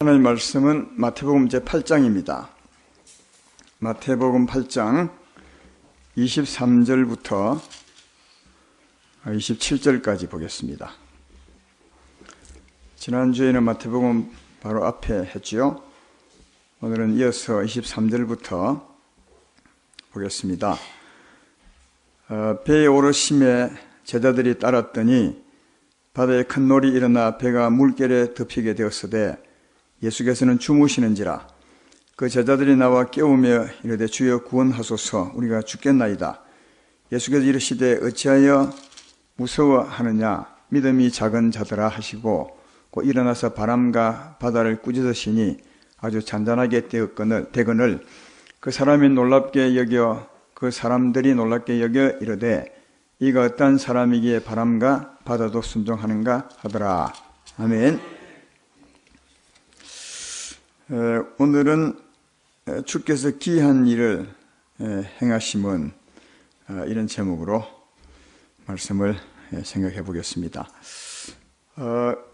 하나님 말씀은 마태복음 제8장입니다. 마태복음 8장 23절부터 27절까지 보겠습니다. 지난주에는 마태복음 바로 앞에 했지요. 오늘은 이어서 23절부터 보겠습니다. 배에 오르심에 제자들이 따랐더니 바다에 큰 놀이 일어나 배가 물결에 덮이게 되었으되 예수께서는 주무시는지라. 그 제자들이 나와 깨우며 이르되 주여 구원하소서, 우리가 죽겠나이다. 예수께서 이르시되 어찌하여 무서워하느냐, 믿음이 작은 자들아 하시고 곧 일어나서 바람과 바다를 꾸짖으시니 아주 잔잔하게 되거늘 그 사람들이 놀랍게 여겨 이르되 이가 어떤 사람이기에 바람과 바다도 순종하는가 하더라. 아멘. 오늘은 주께서 기이한 일을 행하심은 이런 제목으로 말씀을 생각해 보겠습니다.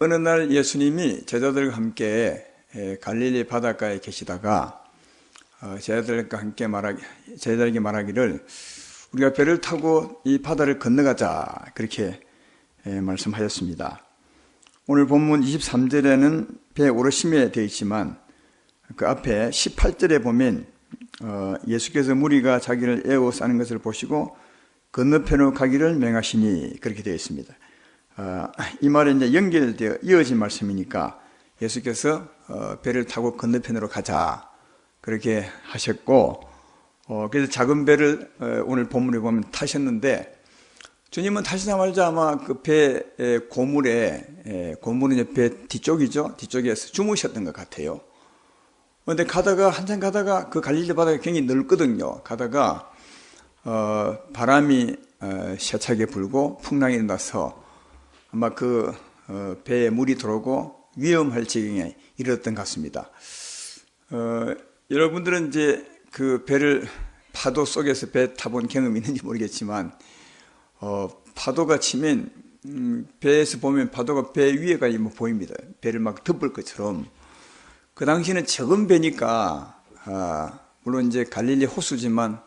어느 날 예수님이 제자들과 함께 갈릴리 바닷가에 계시다가 제자들에게 말하기를 우리가 배를 타고 이 바다를 건너가자, 그렇게 말씀하셨습니다. 오늘 본문 23절에는 배 오르심에 되어 있지만 그 앞에 18절에 보면 예수께서 무리가 자기를 에워싸는 것을 보시고 건너편으로 가기를 명하시니, 그렇게 되어 있습니다. 이 말에 이제 연결되어 이어진 말씀이니까 예수께서 배를 타고 건너편으로 가자, 그렇게 하셨고, 그래서 작은 배를 오늘 본문에 보면 타셨는데, 주님은 타시자마자 아마 그 배 고물은 이제 배 뒤쪽이죠. 뒤쪽에서 주무셨던 것 같아요. 그런데 한참 가다가 그 갈릴리 바다가 굉장히 넓거든요. 가다가 바람이 세차게 불고 풍랑이 일어나서 아마 그 배에 물이 들어오고 위험할 지경에 이르렀던 것 같습니다. 여러분들은 이제 그 배를 파도 속에서 배 타본 경험이 있는지 모르겠지만 파도가 치면 배에서 보면 파도가 배 위에가 보입니다. 배를 막 덮을 것처럼. 그 당시는 적은 배니까 물론 이제 갈릴리 호수지만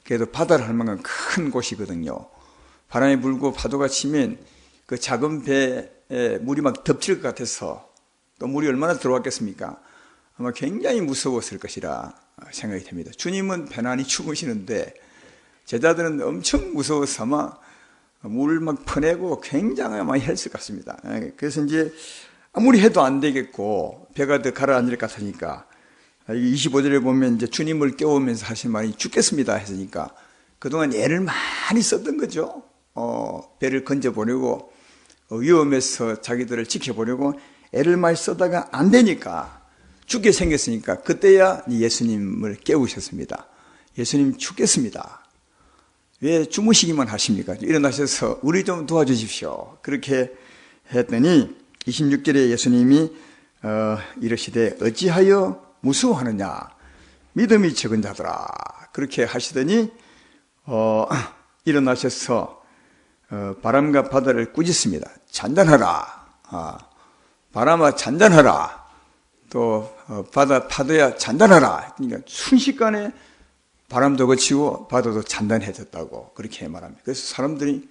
그래도 바다를 할 만한 큰 곳이거든요. 바람이 불고 파도가 치면 그 작은 배에 물이 막 덮칠 것 같아서, 또 물이 얼마나 들어왔겠습니까? 아마 굉장히 무서웠을 것이라 생각이 됩니다. 주님은 편안히 주무시는데 제자들은 엄청 무서워서 아마 물 막 퍼내고 굉장히 많이 했을 것 같습니다. 그래서 이제 아무리 해도 안 되겠고 배가 더 가라앉을 것 같으니까 25절에 보면 이제 주님을 깨우면서 하신 말이 죽겠습니다 했으니까 그동안 애를 많이 썼던 거죠. 배를 건져보려고, 위험해서 자기들을 지켜보려고 애를 많이 쓰다가 안 되니까 죽게 생겼으니까 그때야 예수님을 깨우셨습니다. 예수님 죽겠습니다. 왜 주무시기만 하십니까? 일어나셔서 우리 좀 도와주십시오. 그렇게 했더니 26절에 예수님이 이르시되 어찌하여 무서워하느냐, 믿음이 적은 자들아, 그렇게 하시더니 일어나셔서 바람과 바다를 꾸짖습니다. 잔잔하라. 바람아 잔잔하라. 또 파도야 잔잔하라. 그러니까 순식간에 바람도 그치고 바다도 잔잔해졌다고 그렇게 말합니다. 그래서 사람들이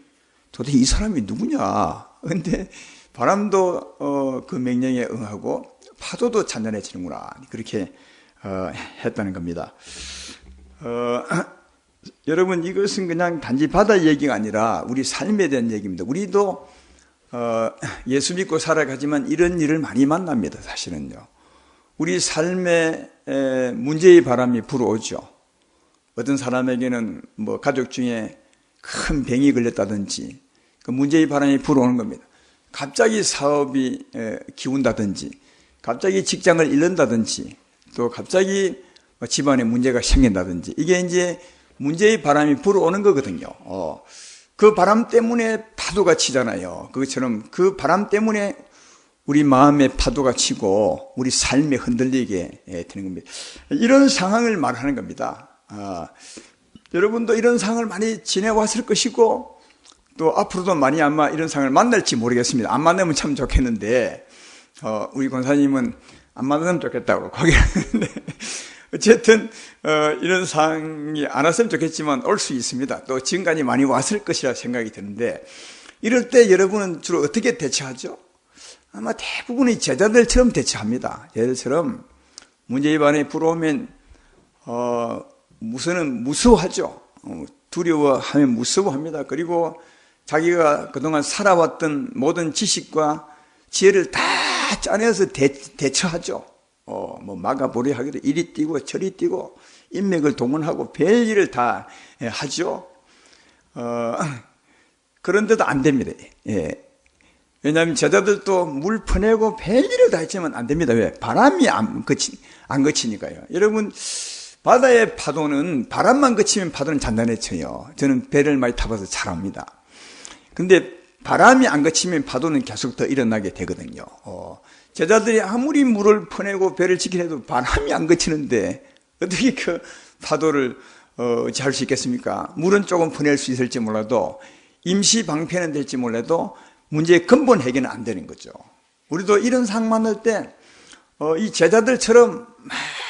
도대체 이 사람이 누구냐. 그런데 바람도 그 명령에 응하고 파도도 잔잔해지는구나, 그렇게 했다는 겁니다. 여러분, 이것은 그냥 단지 바다 얘기가 아니라 우리 삶에 대한 얘기입니다. 우리도 예수 믿고 살아가지만 이런 일을 많이 만납니다. 사실은요. 우리 삶에 문제의 바람이 불어오죠. 어떤 사람에게는 가족 중에 큰 병이 걸렸다든지 그 문제의 바람이 불어오는 겁니다. 갑자기 사업이 기운다든지, 갑자기 직장을 잃는다든지, 또 갑자기 집안에 문제가 생긴다든지, 이게 이제 문제의 바람이 불어오는 거거든요. 그 바람 때문에 파도가 치잖아요. 그것처럼 그 바람 때문에 우리 마음에 파도가 치고 우리 삶에 흔들리게 되는 겁니다. 이런 상황을 말하는 겁니다. 여러분도 이런 상황을 많이 지내왔을 것이고 또 앞으로도 많이 아마 이런 상황을 만날지 모르겠습니다. 안 만나면 참 좋겠는데 우리 권사님은 안 만나면 좋겠다고 거기를 했는데 어쨌든 이런 상황이 안 왔으면 좋겠지만 올 수 있습니다. 또 지금까지 많이 왔을 것이라 생각이 드는데 이럴 때 여러분은 주로 어떻게 대처하죠? 아마 대부분이 제자들처럼 대처합니다. 제자들처럼 문제 입안에 불어오면 우선은 무서워하죠. 두려워하면 무서워합니다. 그리고 자기가 그동안 살아왔던 모든 지식과 지혜를 다 짜내서 대처하죠. 뭐 막아보려 하기도 이리 뛰고 저리 뛰고 인맥을 동원하고 별일을 다 하죠. 그런데도 안 됩니다. 예. 왜냐하면 제자들도 물 퍼내고 별일을 다 했지만 안 됩니다. 왜? 바람이 안 그치니까요. 여러분, 바다의 파도는 바람만 그치면 파도는 잔잔해져요. 저는 배를 많이 타봐서 잘 압니다. 근데 바람이 안 그치면 파도는 계속 더 일어나게 되거든요. 제자들이 아무리 물을 퍼내고 배를 지키려 해도 바람이 안 그치는데 어떻게 그 파도를 어찌할 수 있겠습니까? 물은 조금 퍼낼 수 있을지 몰라도 임시 방편은 될지 몰라도 문제의 근본 해결은 안 되는 거죠. 우리도 이런 상황 만날 때 이 제자들처럼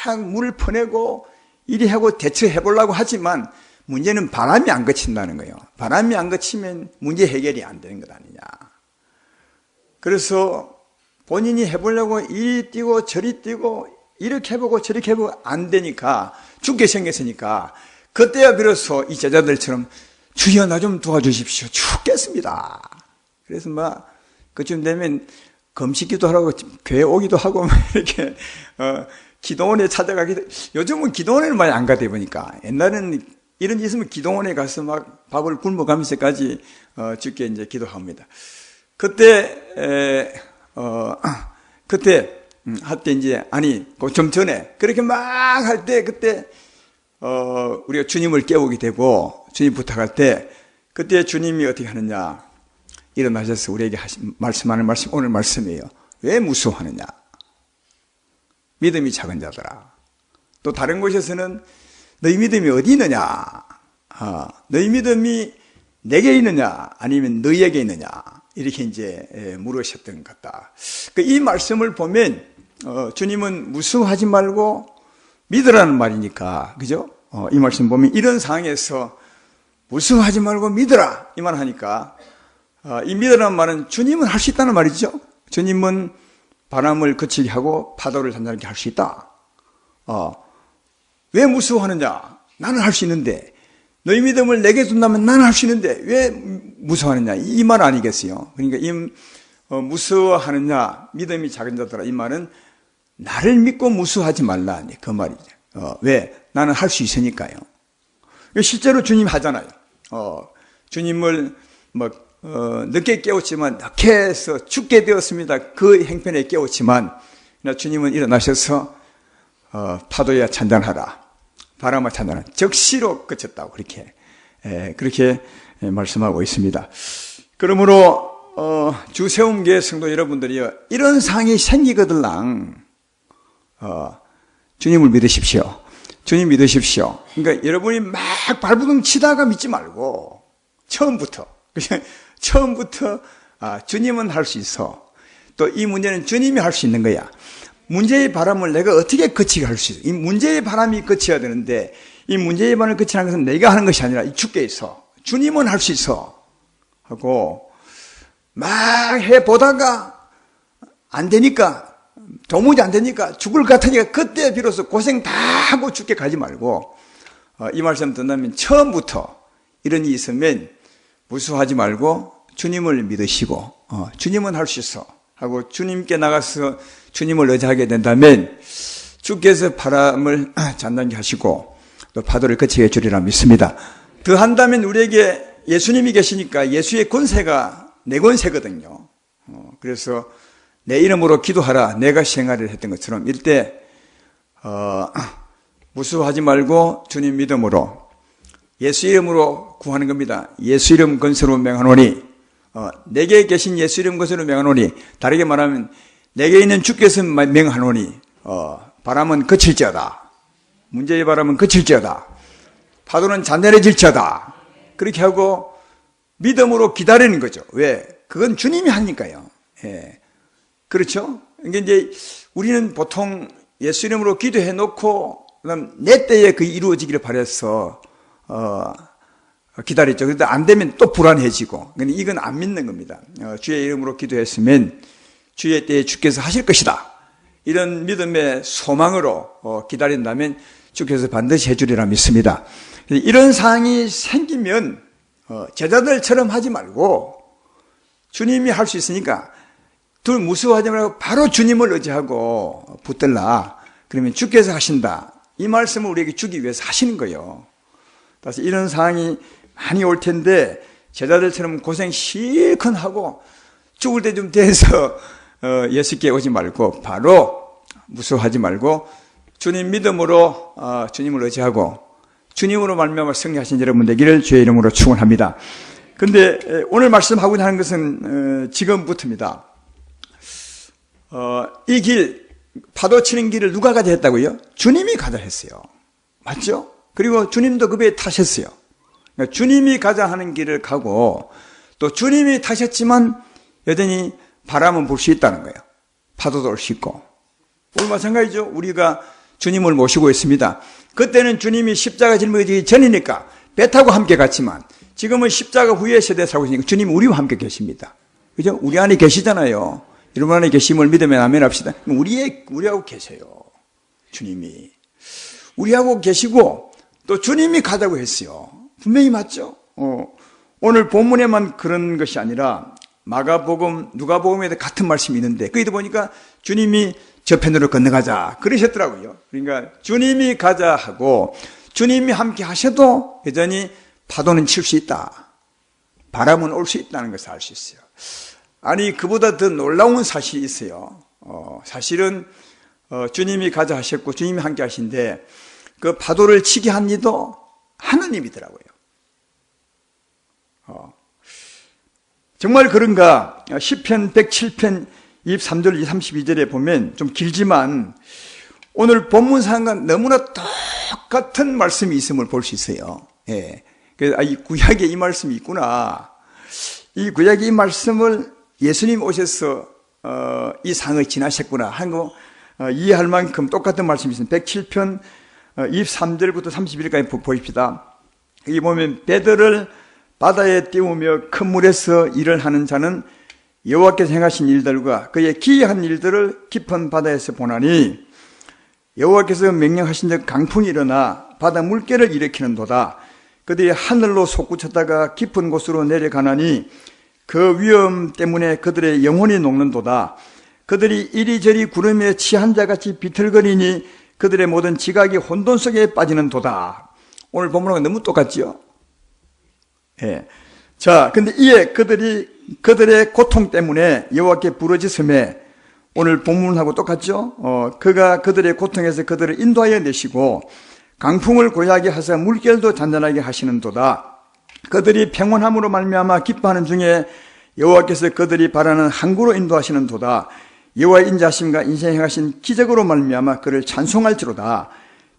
막 물을 퍼내고 이리 하고 대처해 보려고 하지만 문제는 바람이 안 그친다는 거예요. 바람이 안 그치면 문제 해결이 안 되는 것 아니냐. 그래서 본인이 해보려고 이리 뛰고 저리 뛰고 이렇게 해보고 저렇게 해보고 안 되니까 죽게 생겼으니까 그때야 비로소 이 제자들처럼 주여 나 좀 도와주십시오. 죽겠습니다. 그래서 막 그쯤 되면 금식기도 하라고 교회 오기도 하고 이렇게 기도원에 찾아가기도. 요즘은 기도원에는 많이 안 가다 보니까 옛날에는 이런 일 있으면 기도원에 가서 막 밥을 굶어가면서까지 주께 이제 기도합니다. 그때 할 때 이제 아니 좀 전에 그렇게 막 할 때 그때 우리가 주님을 깨우게 되고 주님 부탁할 때 그때 주님이 어떻게 하느냐. 일어나셔서 우리에게 말씀하는 말씀, 오늘 말씀이에요. 왜 무서워하느냐? 믿음이 작은 자들아. 또 다른 곳에서는 너희 믿음이 어디 있느냐? 너희 믿음이 내게 있느냐? 아니면 너희에게 있느냐? 이렇게 이제 물으셨던 것 같다. 이 말씀을 보면 주님은 무서워하지 말고 믿으라는 말이니까, 그죠? 이 말씀 보면 이런 상황에서 무서워하지 말고 믿으라 이 말 하니까. 이 믿으라는 말은 주님은 할 수 있다는 말이죠. 주님은 바람을 그치게 하고 파도를 잔잔하게 할 수 있다. 왜 무서워하느냐? 나는 할 수 있는데. 너희 믿음을 내게 준다면 나는 할 수 있는데 왜 무서워하느냐? 이 말 아니겠어요? 그러니까 무서워하느냐? 믿음이 작은 자들아. 이 말은 나를 믿고 무서워하지 말라. 그 말이죠. 왜? 나는 할 수 있으니까요. 실제로 주님 하잖아요. 주님을 늦게 깨웠지만 늦게 해서 죽게 되었습니다. 그 행편에 깨웠지만 주님은 일어나셔서 파도야 잔잔하라. 바람아 잔잔하라. 적시로 그쳤다고 그렇게 말씀하고 있습니다. 그러므로 주세움교회 성도 여러분들이 이런 상황이 생기거들랑 주님을 믿으십시오. 주님 믿으십시오. 그러니까 여러분이 막 발버둥 치다가 믿지 말고 처음부터 주님은 할 수 있어. 또 이 문제는 주님이 할 수 있는 거야. 문제의 바람을 내가 어떻게 그치게 할 수 있어? 이 문제의 바람이 그쳐야 되는데 이 문제의 바람을 그치라는 것은 내가 하는 것이 아니라 주께 있어. 주님은 할 수 있어. 하고 막 해보다가 안 되니까 도무지 안 되니까 죽을 것 같으니까 그때 비로소 고생 다 하고 죽게 가지 말고 이 말씀 듣는다면 처음부터 이런 일이 있으면 무서워하지 말고 주님을 믿으시고 주님은 할 수 있어 하고 주님께 나가서 주님을 의지하게 된다면 주께서 바람을 잔잔하게 하시고 또 파도를 그치게 해주리라 믿습니다. 더 한다면 우리에게 예수님이 계시니까 예수의 권세가 내 권세거든요. 그래서 내 이름으로 기도하라 내가 시행하리라 했던 것처럼 이때 무서워하지 말고 주님 믿음으로 예수 이름으로 구하는 겁니다. 예수 이름 권세로 명하노니 내게 계신 예수 이름 권세로 명하노니 다르게 말하면 내게 있는 주께서 명하노니 바람은 그칠지어다. 문제의 바람은 그칠지어다. 파도는 잔잔해질지어다. 그렇게 하고 믿음으로 기다리는 거죠. 왜? 그건 주님이 하니까요. 예. 그렇죠? 이게 이제 우리는 보통 예수 이름으로 기도해 놓고 그다음 내 때에 그 이루어지기를 바라서 기다렸죠. 그런데 안 되면 또 불안해지고. 근데 이건 안 믿는 겁니다. 주의 이름으로 기도했으면 주의 때에 주께서 하실 것이다. 이런 믿음의 소망으로 기다린다면 주께서 반드시 해주리라 믿습니다. 이런 상황이 생기면 제자들처럼 하지 말고 주님이 할 수 있으니까 둘 무서워하지 말고 바로 주님을 의지하고 붙들라. 그러면 주께서 하신다. 이 말씀을 우리에게 주기 위해서 하시는 거예요. 따라서 이런 상황이 많이 올 텐데 제자들처럼 고생 실컷 하고 죽을 때 좀 돼서 예수께 오지 말고 바로 무서워하지 말고 주님 믿음으로 주님을 의지하고 주님으로 말미암아 승리하신 여러분 되기를 주의 이름으로 축원합니다. 근데 오늘 말씀하고 하는 것은 지금부터입니다. 이 길, 파도 치는 길을 누가 가자 했다고요? 주님이 가자 했어요. 맞죠? 그리고 주님도 그 배에 타셨어요. 그러니까 주님이 가자 하는 길을 가고 또 주님이 타셨지만 여전히 바람은 불 수 있다는 거예요. 파도도 올 수 있고. 오늘 마찬가지죠. 우리가 주님을 모시고 있습니다. 그때는 주님이 십자가 짊어지기 전이니까 배 타고 함께 갔지만 지금은 십자가 후에 세대 살고 있으니까 주님이 우리와 함께 계십니다. 그죠? 우리 안에 계시잖아요. 여러분 안에 계심을 믿으면 아멘 합시다. 우리하고 계세요. 주님이. 우리하고 계시고 또 주님이 가자고 했어요. 분명히 맞죠? 오늘 본문에만 그런 것이 아니라 마가복음, 누가복음에도 같은 말씀이 있는데 거기도 보니까 주님이 저편으로 건너가자 그러셨더라고요. 그러니까 주님이 가자 하고 주님이 함께 하셔도 여전히 파도는 칠 수 있다. 바람은 올 수 있다는 것을 알 수 있어요. 아니 그보다 더 놀라운 사실이 있어요. 사실은 주님이 가자 하셨고 주님이 함께 하신데 그 파도를 치게 한 이도 하나님이더라고요. 정말 그런가? 시편 107편 23절 32절에 보면 좀 길지만 오늘 본문상과 너무나 똑같은 말씀이 있음을 볼 수 있어요. 예. 그래서 이 구약에 이 말씀이 있구나. 이 구약에 이 말씀을 예수님 오셔서 이 상을 지나셨구나 하는 거 이해할 만큼 똑같은 말씀이 있습니다. 107편 23절부터 31절까지 보십시다. 여기 보면 배들을 바다에 띄우며 큰 물에서 일을 하는 자는 여호와께서 행하신 일들과 그의 기이한 일들을 깊은 바다에서 보나니 여호와께서 명령하신 적 강풍이 일어나 바다 물결을 일으키는도다. 그들이 하늘로 솟구쳤다가 깊은 곳으로 내려가나니 그 위험 때문에 그들의 영혼이 녹는도다. 그들이 이리저리 구름에 취한 자같이 비틀거리니 그들의 모든 지각이 혼돈 속에 빠지는도다. 오늘 본문하고 너무 똑같지요? 예. 자, 근데 이에 그들의 고통 때문에 여호와께 부르짖음에 오늘 본문하고 똑같죠? 그가 그들의 고통에서 그들을 인도하여 내시고 강풍을 고요하게 하사 물결도 잔잔하게 하시는도다. 그들이 평온함으로 말미암아 기뻐하는 중에 여호와께서 그들이 바라는 항구로 인도하시는도다. 여호와의 인자하심과 인생에 행하신 기적으로 말미암아 그를 찬송할지로다.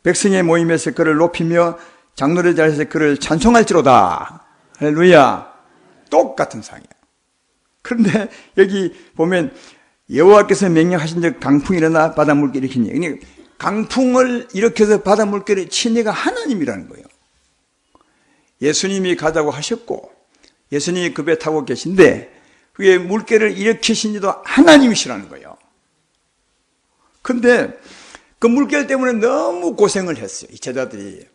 백성의 모임에서 그를 높이며 장로의 자리에서 그를 찬송할지로다. 할렐루야. 똑같은 상이에요. 그런데 여기 보면 여호와께서 명령하신 적 강풍이 일어나 바다 물결이 일으키니, 그러니까 강풍을 일으켜서 바다 물결이 친 이가 하나님이라는 거예요. 예수님이 가자고 하셨고 예수님이 그 배 타고 계신데 그게 물결을 일으키신 이도 하나님이시라는 거예요. 근데 그 물결 때문에 너무 고생을 했어요. 이 제자들이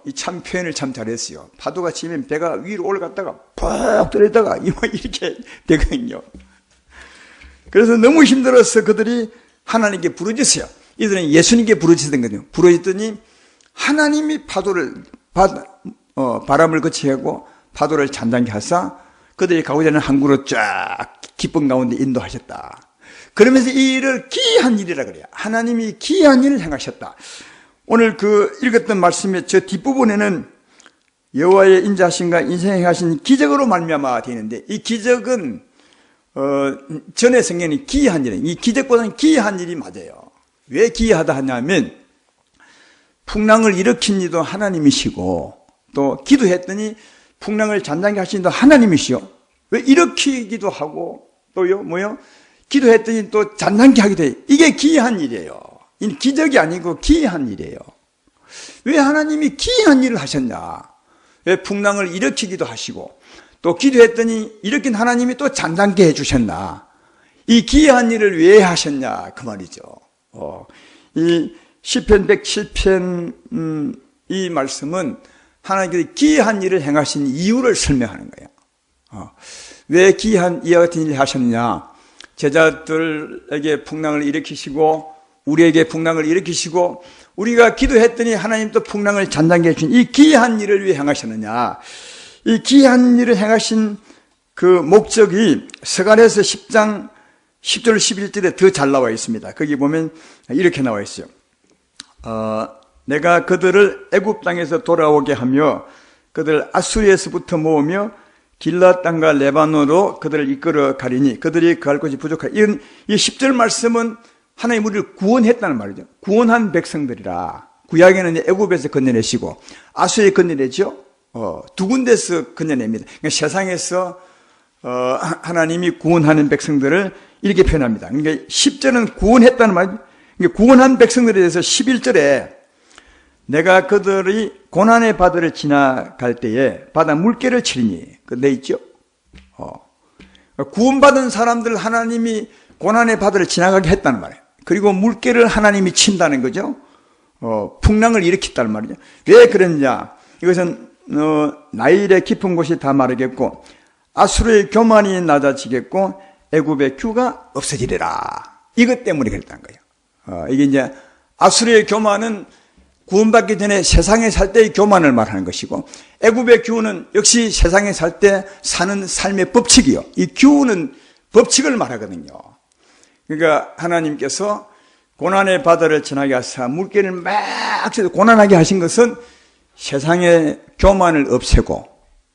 이 참 표현을 참 잘했어요. 파도가 치면 배가 위로 올라갔다가 푹 떨어졌다가 이렇게 되거든요. 그래서 너무 힘들어서 그들이 하나님께 부르짖어요. 이들은 예수님께 부르짖던 거죠. 부르짖더니 하나님이 바람을 거치게 하고 파도를 잔잔하게 하사 그들이 가고자 하는 항구로 쫙 기쁜 가운데 인도하셨다. 그러면서 이 일을 기이한 일이라 그래요. 하나님이 기이한 일을 행하셨다. 오늘 그 읽었던 말씀의 저 뒷부분에는 여호와의 인자하심과 인생에 행하신 기적으로 말미암아 되는데 이 기적은 전에 성경이 기이한 일이에요. 이 기적보다는 기이한 일이 맞아요. 왜 기이하다 하냐면 풍랑을 일으킨 이도 하나님이시고 또 기도했더니 풍랑을 잔잔하게 하신 이도 하나님이시요. 왜 일으키기도 하고 또요 뭐요? 기도했더니 또 잔잔케 하게 돼. 이게 기이한 일이에요. 이 기적이 아니고 기이한 일이에요. 왜 하나님이 기이한 일을 하셨냐? 왜 풍랑을 일으키기도 하시고 또 기도했더니 일으킨 하나님이 또 잔잔케 해주셨나? 이 기이한 일을 왜 하셨냐? 그 말이죠. 이 시편 107편 이 말씀은 하나님께서 기이한 일을 행하신 이유를 설명하는 거예요. 왜 기이한 이와 같은 일을 하셨느냐? 제자들에게 풍랑을 일으키시고 우리에게 풍랑을 일으키시고 우리가 기도했더니 하나님 또 풍랑을 잔잔케 해주신 이 기이한 일을 왜 행하셨느냐? 이 기이한 일을 행하신 그 목적이 서간에서 10장 10절 11절에 더 잘 나와 있습니다. 거기 보면 이렇게 나와 있어요. 내가 그들을 애굽 땅에서 돌아오게 하며 그들을 아수리에서부터 모으며 길라 땅과 레바논으로 그들을 이끌어 가리니 그들이 그할 곳이 부족하다. 이 10절 말씀은 하나님 우리를 구원했다는 말이죠. 구원한 백성들이라. 구약에는 애굽에서 건져내시고 아수리에 건져내죠. 두 군데서 건져냅니다. 그러니까 세상에서 하나님이 구원하는 백성들을 이렇게 표현합니다. 그러니까 10절은 구원했다는 말이죠. 그러니까 구원한 백성들에 대해서 11절에 내가 그들이 고난의 바다를 지나갈 때에 바다 물결을 치리니 돼 있죠. 구원받은 사람들 하나님이 고난의 바다를 지나가게 했다는 말이에요. 그리고 물결을 하나님이 친다는 거죠. 풍랑을 일으켰다는 말이죠. 왜 그랬냐? 이것은 나일의 깊은 곳이 다 마르겠고 아수르의 교만이 낮아지겠고 애굽의 규가 없어지리라. 이것 때문에 그랬다는 거예요. 이게 이제 아수르의 교만은 구원받기 전에 세상에 살 때의 교만을 말하는 것이고 애굽의 규는 역시 세상에 살 때 사는 삶의 법칙이요. 이 규는 법칙을 말하거든요. 그러니까 하나님께서 고난의 바다를 지나게 하사 물결을 막 고난하게 하신 것은 세상의 교만을 없애고,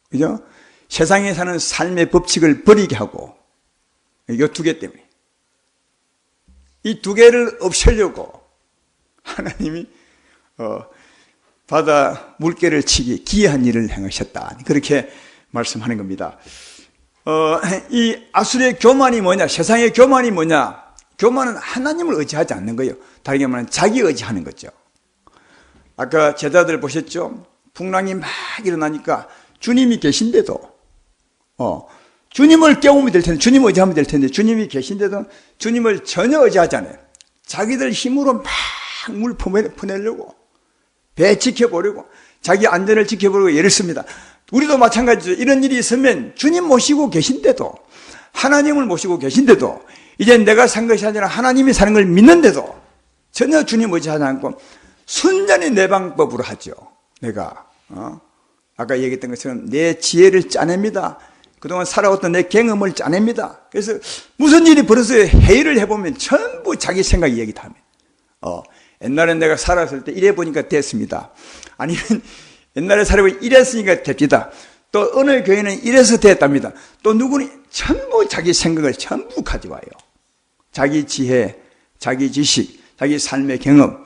그죠? 세상에 사는 삶의 법칙을 버리게 하고, 이 두 개 때문에. 이 두 개를 없애려고 하나님이 바다 물결을 치기 기이한 일을 행하셨다. 그렇게 말씀하는 겁니다. 이 아수르의 교만이 뭐냐? 세상의 교만이 뭐냐? 교만은 하나님을 의지하지 않는 거예요. 다르게 말하면 자기 의지하는 거죠. 아까 제자들 보셨죠? 풍랑이 막 일어나니까 주님이 계신데도 주님을 깨우면 될 텐데, 주님 의지하면 될 텐데 주님이 계신데도 주님을 전혀 의지하지 않아요. 자기들 힘으로 막 물 퍼내려고 배 지켜보려고 자기 안전을 지켜보려고 애를 씁니다. 우리도 마찬가지죠. 이런 일이 있으면 주님 모시고 계신데도, 하나님을 모시고 계신데도, 이제 내가 산 것이 아니라 하나님이 사는 걸 믿는데도 전혀 주님 의지하지 않고 순전히 내 방법으로 하죠. 내가 아까 얘기했던 것처럼 내 지혜를 짜냅니다. 그동안 살아왔던 내 경험을 짜냅니다. 그래서 무슨 일이 벌어져요. 회의를 해보면 전부 자기 생각 얘기 다 합니다. 옛날에 내가 살았을 때 이래 보니까 됐습니다. 아니면 옛날에 살아보니 이랬으니까 됩니다. 또 어느 교회는 이래서 됐답니다. 또 누구는 전부 자기 생각을 전부 가져와요. 자기 지혜, 자기 지식, 자기 삶의 경험.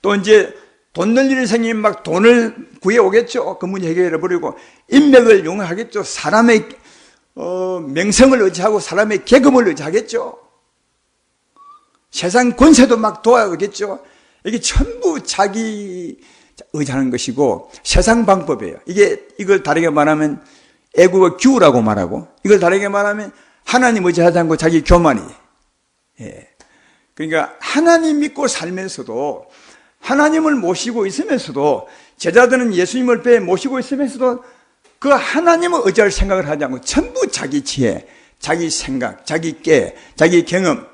또 이제 돈 낼 일이 생기면 막 돈을 구해오겠죠. 그 문제 해결해버리고 인맥을 용하겠죠. 사람의 명성을 의지하고 사람의 계급을 의지하겠죠. 세상 권세도 막 도와오겠죠. 이게 전부 자기 의지하는 것이고 세상 방법이에요. 이걸 다르게 말하면 애국의 규라고 말하고, 이걸 다르게 말하면 하나님 의지하지 않고 자기 교만이. 그러니까 하나님 믿고 살면서도, 하나님을 모시고 있으면서도, 제자들은 예수님을 배에 모시고 있으면서도 그 하나님을 의지할 생각을 하지 않고 전부 자기 지혜, 자기 생각, 자기 깨, 자기 경험,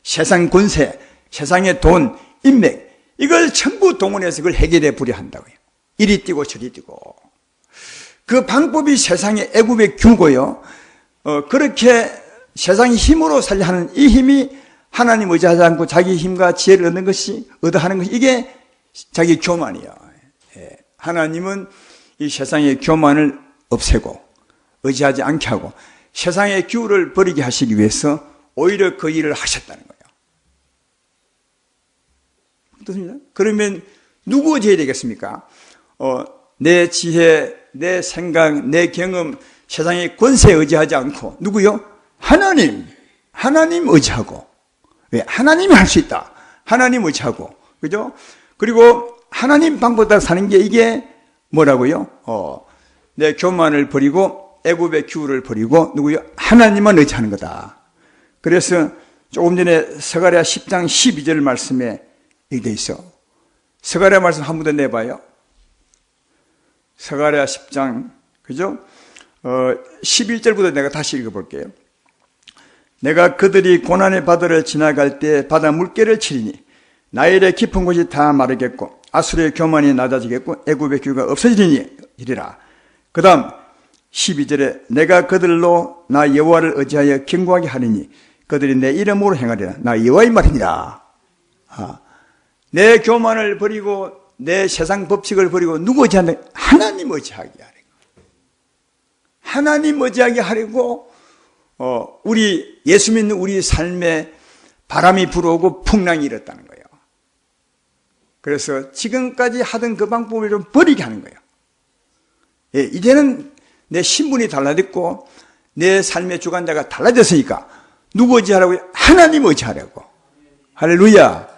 세상 권세, 세상의 돈, 인맥, 이걸 전부 동원해서 그걸 해결해 부려 한다고요. 이리 뛰고 저리 뛰고. 그 방법이 세상의 애굽의 규고요. 그렇게 세상의 힘으로 살려 하는 이 힘이 하나님 의지하지 않고 자기 힘과 지혜를 얻는 것이, 얻어하는 것이, 이게 자기 교만이에요. 하나님은 이 세상의 교만을 없애고 의지하지 않게 하고 세상의 규를 버리게 하시기 위해서 오히려 그 일을 하셨다는 거예요. 어떻습니까? 그러면 누구 의지해야 되겠습니까? 내 지혜, 내 생각, 내 경험, 세상의 권세에 의지하지 않고 누구요? 하나님. 하나님 의지하고. 왜? 하나님이 할 수 있다. 하나님 의지하고. 그죠? 그리고 하나님 방법 따라 사는 게 이게 뭐라고요? 내 교만을 버리고 애굽의 규를 버리고 누구요? 하나님만 의지하는 거다. 그래서 조금 전에 스가랴 10장 12절 말씀에 이렇게 돼 있어. 스가랴 말씀 한 번 더 내봐요. 스가랴 10장, 그죠? 11절부터 내가 다시 읽어볼게요. 내가 그들이 고난의 바다를 지나갈 때 바다 물결을 치리니 나일의 깊은 곳이 다 마르겠고 아수르의 교만이 낮아지겠고 애굽의 규가 없어지리니 이리라. 그 다음 12절에 내가 그들로 나 여호와를 의지하여 견고하게 하리니 그들이 내 이름으로 행하리라. 나 여호와의 말이니라. 내 교만을 버리고 내 세상 법칙을 버리고 누구 의지한다? 하나님 의지하게 하려고. 하나님 의지하게 하려고 우리 예수 믿는 우리 삶에 바람이 불어오고 풍랑이 일었다는 거예요. 그래서 지금까지 하던 그 방법을 좀 버리게 하는 거예요. 예, 이제는 내 신분이 달라졌고 내 삶의 주관자가 달라졌으니까 누구 의지하라고요? 하나님 의지하라고. 할렐루야.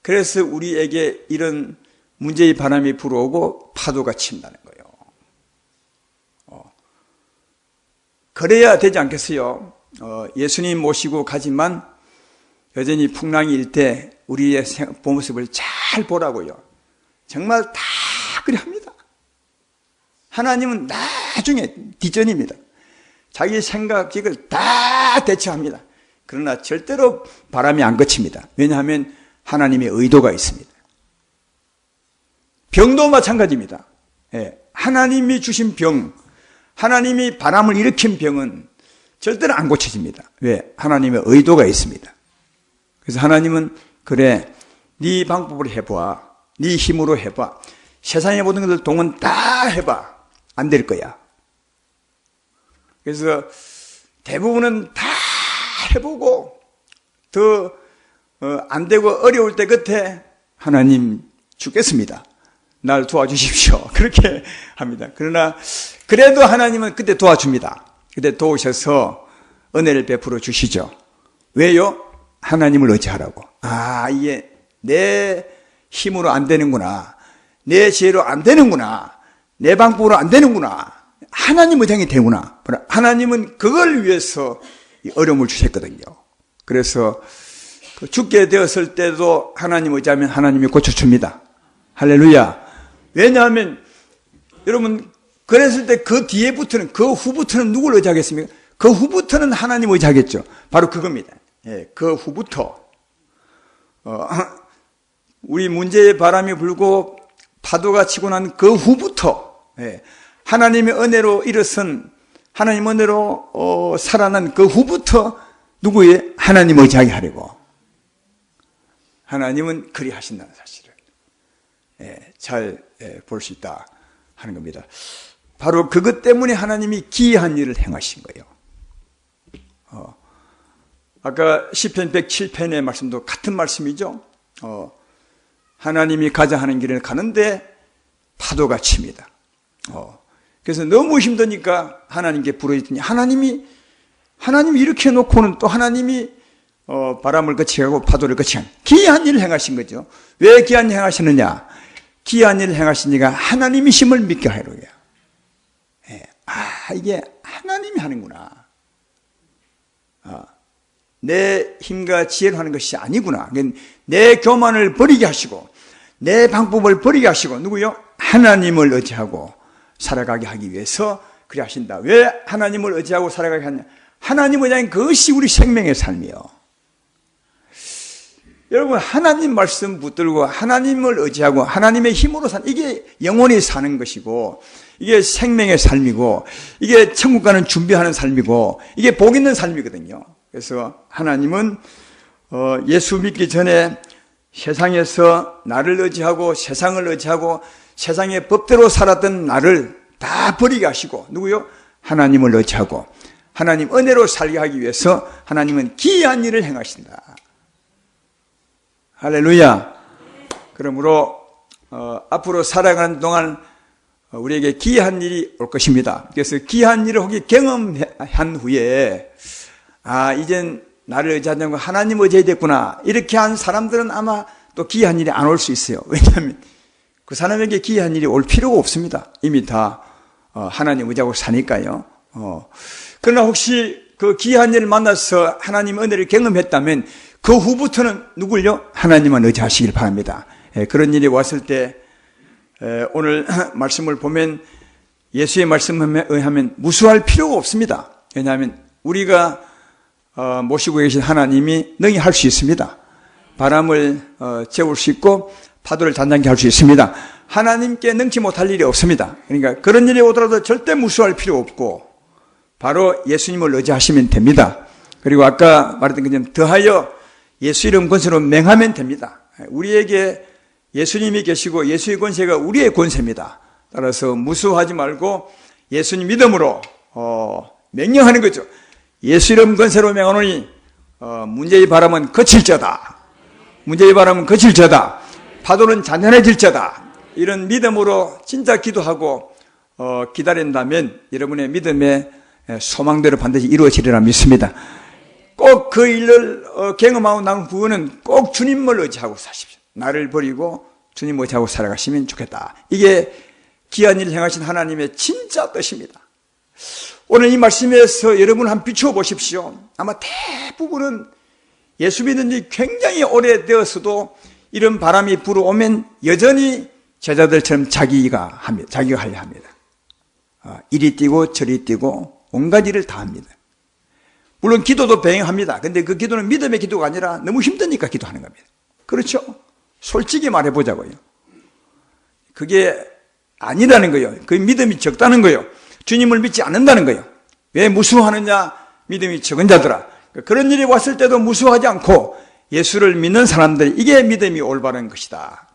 그래서 우리에게 이런 문제의 바람이 불어오고 파도가 친다는 거예요. 그래야 되지 않겠어요? 예수님 모시고 가지만 여전히 풍랑이 일 때 우리의 모습을 잘 보라고요. 정말 다 그래 합니다. 하나님은 나중에 뒷전입니다. 자기 생각을 다 대처합니다. 그러나 절대로 바람이 안 그칩니다. 왜냐하면 하나님의 의도가 있습니다. 병도 마찬가지입니다. 예, 하나님이 주신 병, 하나님이 바람을 일으킨 병은 절대로 안 고쳐집니다. 왜? 하나님의 의도가 있습니다. 그래서 하나님은 그래, 네 방법으로 해봐, 네 힘으로 해봐, 세상의 모든 것들 동원 다 해봐, 안 될 거야. 그래서 대부분은 다 해보고 더 안 되고 어려울 때 끝에 하나님 죽겠습니다. 날 도와주십시오. 그렇게 합니다. 그러나 그래도 하나님은 그때 도와줍니다. 그때 도우셔서 은혜를 베풀어 주시죠. 왜요? 하나님을 의지하라고. 이게 내 힘으로 안 되는구나. 내 지혜로 안 되는구나. 내 방법으로 안 되는구나. 하나님 의장이 되구나. 하나님은 그걸 위해서 어려움을 주셨거든요. 그래서 죽게 되었을 때도 하나님 의지하면 하나님이 고쳐줍니다. 할렐루야. 왜냐하면 여러분 그랬을 때 그 뒤에부터는 그 후부터는 누굴 의지하겠습니까? 그 후부터는 하나님 의지하겠죠. 바로 그겁니다. 예, 그 후부터 우리 문제의 바람이 불고 파도가 치고 난 그 후부터 하나님의 은혜로 일어선 하나님 은혜로 살아난 그 후부터 누구의 하나님 의지하게 하려고. 하나님은 그리 하신다는 사실을 잘 볼 수 있다 하는 겁니다. 바로 그것 때문에 하나님이 기이한 일을 행하신 거예요. 아까 시편 107편의 말씀도 같은 말씀이죠. 하나님이 가자 하는 길을 가는데 파도가 칩니다. 그래서 너무 힘드니까 하나님께 부르짖더니 하나님이 이렇게 해놓고는 또 하나님이 바람을 거치게 하고 파도를 거치게 하는 기이한 일을 행하신 거죠. 왜 기이한 일을 행하시느냐? 기이한 일을 행하시니까 하나님이 힘을 믿게 하려고요. 이게 하나님이 하는구나. 내 힘과 지혜로 하는 것이 아니구나. 내 교만을 버리게 하시고 내 방법을 버리게 하시고 누구요? 하나님을 의지하고 살아가게 하기 위해서 그리 하신다. 왜 하나님을 의지하고 살아가게 하냐? 하나님을 의지하는 그것이 우리 생명의 삶이요. 여러분 하나님 말씀 붙들고 하나님을 의지하고 하나님의 힘으로 사는 이게 영원히 사는 것이고 이게 생명의 삶이고 이게 천국 가는 준비하는 삶이고 이게 복 있는 삶이거든요. 그래서 하나님은 예수 믿기 전에 세상에서 나를 의지하고 세상을 의지하고 세상의 법대로 살았던 나를 다 버리게 하시고 누구요? 하나님을 의지하고 하나님 은혜로 살게 하기 위해서 하나님은 기이한 일을 행하신다. 할렐루야. 그러므로 앞으로 살아가는 동안 우리에게 기이한 일이 올 것입니다. 그래서 기이한 일을 혹시 경험한 후에 이젠 나를 의지하지 않고 하나님 의지해야 됐구나. 이렇게 한 사람들은 아마 또 기이한 일이 안 올 수 있어요. 왜냐하면 그 사람에게 기이한 일이 올 필요가 없습니다. 이미 다 하나님 의지하고 사니까요. 그러나 혹시 그 기이한 일을 만나서 하나님 은혜를 경험했다면 그 후부터는 누굴요? 하나님만 의지하시길 바랍니다. 그런 일이 왔을 때 오늘 말씀을 보면 예수의 말씀에 의하면 무수할 필요가 없습니다. 왜냐하면 우리가 모시고 계신 하나님이 능히 할 수 있습니다. 바람을 재울 수 있고 파도를 잔잔케 할 수 있습니다. 하나님께 능치 못할 일이 없습니다. 그러니까 그런 일이 오더라도 절대 무수할 필요 없고 바로 예수님을 의지하시면 됩니다. 그리고 아까 말했던 것처럼 더하여 예수 이름 권세로 맹하면 됩니다. 우리에게 예수님이 계시고 예수의 권세가 우리의 권세입니다. 따라서 무수하지 말고 예수님 믿음으로 명령하는 거죠. 예수 이름 권세로 맹하노니 문제의 바람은 그칠저다. 문제의 바람은 그칠저다. 파도는 잔잔해질저다. 이런 믿음으로 진짜 기도하고 기다린다면 여러분의 믿음의 소망대로 반드시 이루어지리라 믿습니다. 꼭 그 일을 경험하고 난 후에는 꼭 주님을 의지하고 사십시오. 나를 버리고 주님 의지하고 살아가시면 좋겠다. 이게 귀한 일을 행하신 하나님의 진짜 뜻입니다. 오늘 이 말씀에서 여러분 한번 비추어 보십시오. 아마 대부분은 예수 믿은 지 굉장히 오래되었어도 이런 바람이 불어오면 여전히 제자들처럼 자기가 하려 합니다. 이리 뛰고 저리 뛰고 온갖 일을 다 합니다. 물론 기도도 병행합니다. 근데 그 기도는 믿음의 기도가 아니라 너무 힘드니까 기도하는 겁니다. 그렇죠? 솔직히 말해보자고요. 그게 아니라는 거예요. 그 믿음이 적다는 거예요. 주님을 믿지 않는다는 거예요. 왜 무수하느냐? 믿음이 적은 자들아. 그런 일이 왔을 때도 무수하지 않고 예수를 믿는 사람들, 이게 믿음이 올바른 것이다.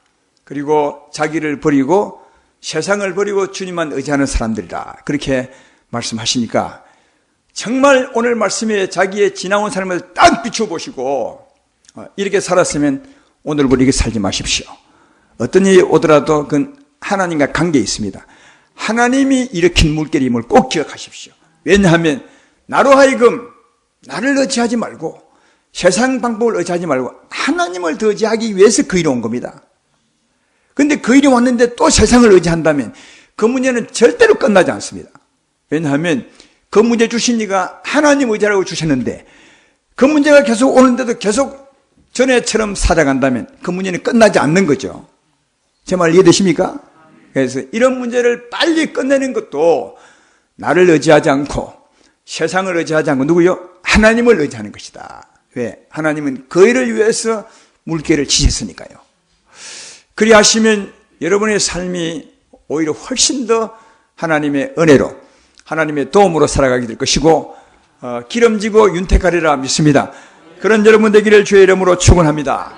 그리고 자기를 버리고 세상을 버리고 주님만 의지하는 사람들이다. 그렇게 말씀하시니까 정말 오늘 말씀에 자기의 지나온 삶을 딱 비춰보시고 이렇게 살았으면 오늘부터 이렇게 살지 마십시오. 어떤 일이 오더라도 그건 하나님과 관계에 있습니다. 하나님이 일으킨 물결임을 꼭 기억하십시오. 왜냐하면 나로 하여금 나를 의지하지 말고 세상 방법을 의지하지 말고 하나님을 더 의지하기 위해서 그 일이 온 겁니다. 그런데 그 일이 왔는데 또 세상을 의지한다면 그 문제는 절대로 끝나지 않습니다. 왜냐하면 그 문제 주신 이가 하나님 의지라고 주셨는데 그 문제가 계속 오는데도 계속 전에처럼 살아간다면 그 문제는 끝나지 않는 거죠. 제 말 이해되십니까? 그래서 이런 문제를 빨리 끝내는 것도 나를 의지하지 않고 세상을 의지하지 않고 누구요? 하나님을 의지하는 것이다. 왜? 하나님은 그 일을 위해서 물결을 치셨으니까요. 그리하시면 여러분의 삶이 오히려 훨씬 더 하나님의 은혜로 하나님의 도움으로 살아가게 될 것이고 기름지고 윤택하리라 믿습니다. 그런 여러분 되기를 주의 이름으로 축원합니다.